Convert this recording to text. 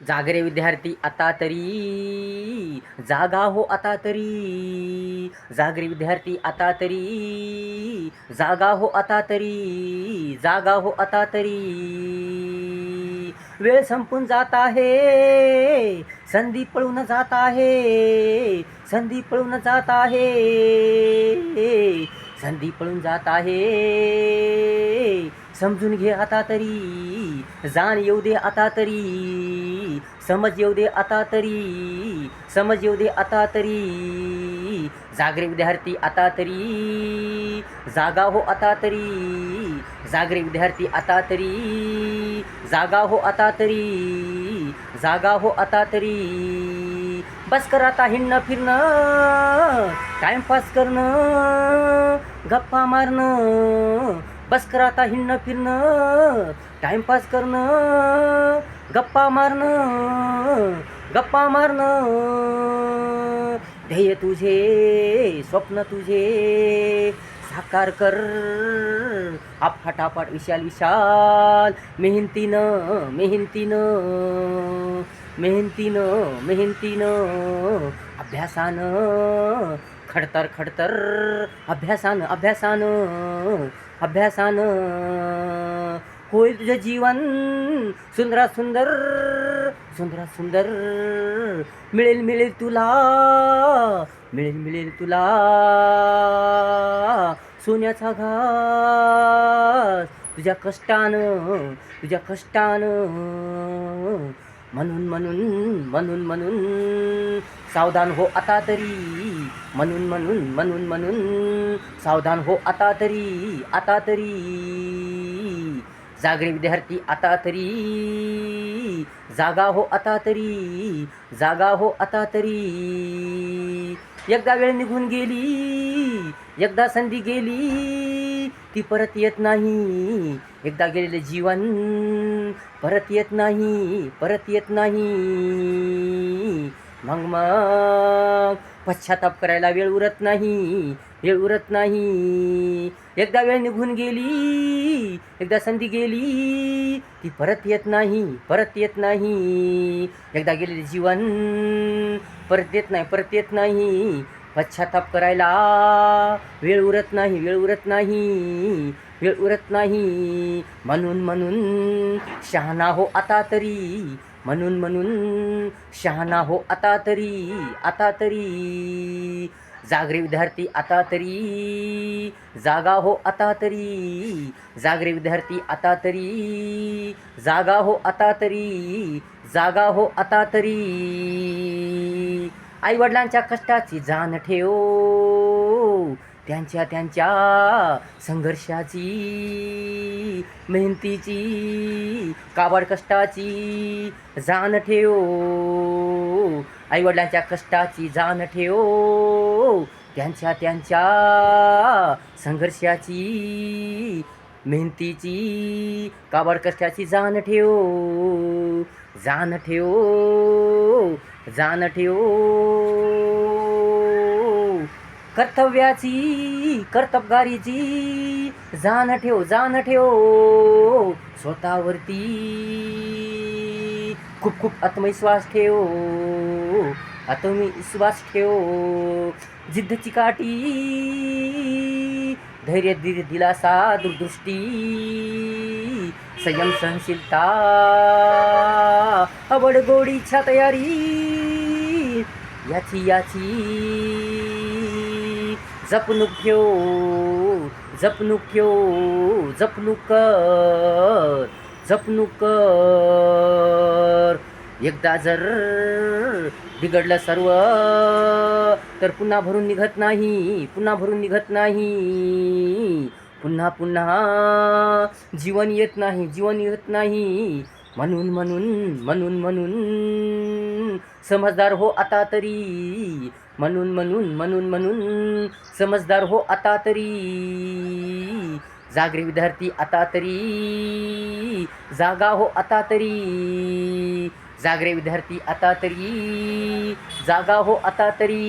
जाग रे विद्यार्थी आता तरी, जागा हो आता तरी. जाग रे विद्यार्थी आता तरी, जागा हो आता तरी. जागा हो आता तरी. वेळ संपून जात आहे, संधी पळून जात आहे. संधी पळून जात आहे, संधी पळून जात आहे. समजून घे आता तरी, जाण येऊ दे आता तरी. समज येऊ दे आता तरी, समज येऊ दे आता तरी. जाग रे विद्यार्थी आता तरी, जागा हो आता तरी. जाग रे विद्यार्थी आता तरी, जागा हो आता तरी. जागा हो आता तरी. बस कर आता हिंडणं फिरणं, टाइमपास करणं, गप्पा मारणं. बस कर आता हिंडणं फिरणं, टाइमपास करणं, गप्पा मारणं. गप्पा मारणं. ध्येय तुझे, स्वप्न तुझे साकार कर. फटाफट विशाल विशाल, मेहनतीनं मेहनतीनं मेहनतीनं मेहनतीनं, अभ्यासानं खडतर खडतर, अभ्यासानं अभ्यासानं अभ्यासानं. होईल तुझं जीवन सुंदरात सुंदर, सुंदरात सुंदर. मिळेल मिळेल तुला, मिळेल मिळेल तुला सोन्याचा घास. तुझ्या कष्टानं, तुझ्या कष्टानं. म्हणून म्हणून म्हणून म्हणून सावधान हो आता तरी. म्हणून म्हणून म्हणून म्हणून सावधान हो आता तरी, आता तरी. जाग रे विद्यार्थी आता तरी, जागा हो आता तरी. जागा हो आता तरी. एकदा वेळ निघून गेली, एकदा संधी गेली, ती परत येत नाही. एकदा गेलेले जीवन परत येत नाही, परत येत नाही. मग मग पश्चाताप करायला वेळ उरत नाही, वेळ उरत नाही. एकदा वेळ निघून गेली, एकदा संधी गेली, ती परत येत नाही, परत येत नाही. एकदा गेलेले जीवन परत येत नाही, परत येत नाही. पश्चाताप करायला वेळ उरत नाही, वेळ उरत नाही, वेळ उरत नाही. म्हणून म्हणून शहाणा हो आता तरी. म्हणून म्हणून शहाणा हो आता तरी, आता तरी. जाग रे विद्यार्थी आता तरी, जागा हो आता तरी. जाग रे विद्यार्थी आता तरी, जागा हो आता तरी. जागा हो आता तरी. आईवडिलांच्या कष्टाची जाण ठेव, त्यांच्या त्यांच्या संघर्षाची, मेहनतीची, काबाड कष्टाची जाण ठेव. आईवडिलांच्या कष्टाची जाण ठेव, त्यांच्या त्यांच्या संघर्षाची, मेहनतीची, काबाड कष्टाची जाण ठेव. जाण ठेव, जाण ठेव. कर्तव्याची, कर्तबगारीची जाण ठेव, जाण ठेव. स्वतःवरती खूप खूप आत्मविश्वास ठेव, आत्मविश्वास ठेव. जिद्दची काठी, धैर्य दिलासा, दूरदृष्टी, संयम सहनशीलता, आवड गोडीच्या तयारी, याची जपणूक ठेव, जपणूक ठेव. जपणूक कर, जपणूक कर. एकदा जर बिघडलं सर्व, तर पुन्हा भरून निघत नाही, पुन्हा भरून निघत नाही. पुन्हा पुन्हा जीवन येत नाही, जीवन येत नाही. म्हणून म्हणून म्हणून म्हणून समजदार हो आता तरी. म्हणून म्हणून म्हणून म्हणून समजदार हो आता तरी. जाग रे विद्यार्थी आता तरी, जागा हो आता तरी. जाग रे विद्यार्थी आता तरी, जागा हो आता तरी.